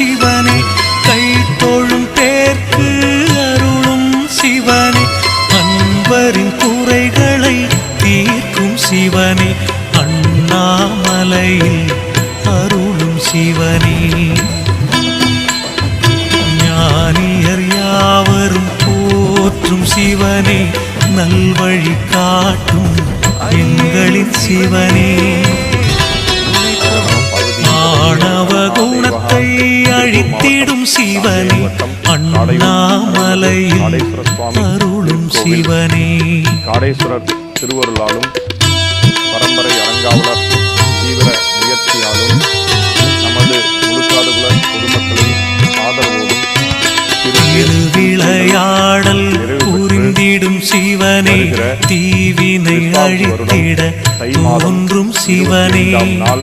சிவனே, கை தொழும் பேர்க்கு அருளும் சிவனே, அன்பரின் குறைகளை தீர்க்கும் சிவனே, அண்ணாமலையில் அருளும் சிவனே, ஞானியர் யாவரும் போற்றும் சிவனே, நல்வழி காட்டும் எங்களின் சிவனே, ஆணவ குணத்தை அழித்திடும் சிவனே, அண்ணாமலையில் அருளும் சிவனே. காடேஸ்வரர் திருவருளாலும் பரம்பரை அறங்காவலர் தீவிர முயற்சியாலும் நமது முழுக்காடுகுல பொதுமக்களின் ஆதரவோடும் விளையாடல் புரிந்திடும் சிவனே, தீவினை அழித்திட தோன்றும் சிவனே.